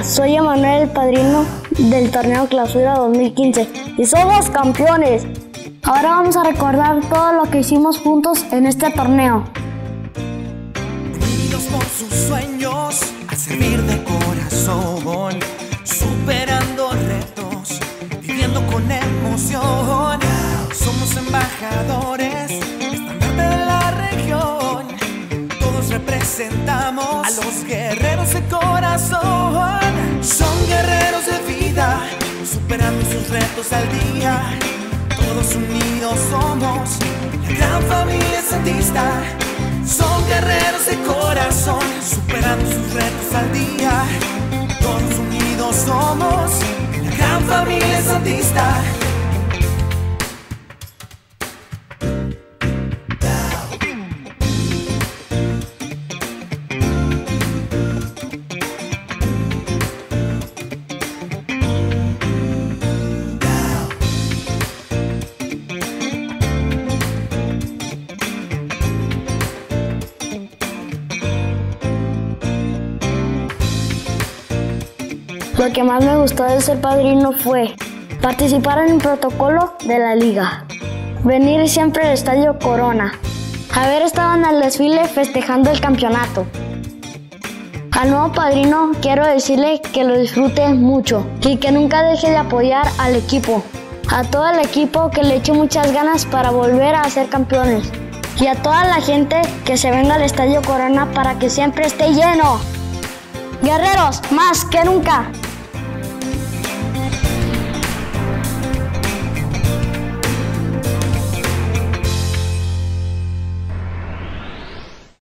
Hola, soy Emanuel, el padrino del torneo Clausura 2015 y somos campeones. Ahora vamos a recordar todo lo que hicimos juntos en este torneo. Unidos por sus sueños, al servir de corazón, superando retos, viviendo con emoción. Somos embajadores, estandarte de la región. Todos representamos a los guerreros de corazón. Son guerreros de vida, superando sus retos al día. Todos unidos somos la gran familia santista. Son guerreros de corazón, superando sus retos al día. Todos unidos somos la gran familia santista. Lo que más me gustó de ser padrino fue participar en el protocolo de la liga, venir siempre al Estadio Corona, haber estado en el desfile festejando el campeonato. Al nuevo padrino quiero decirle que lo disfrute mucho y que nunca deje de apoyar al equipo. A todo el equipo que le eche muchas ganas para volver a ser campeones. Y a toda la gente que se venga al Estadio Corona para que siempre esté lleno. Guerreros, más que nunca.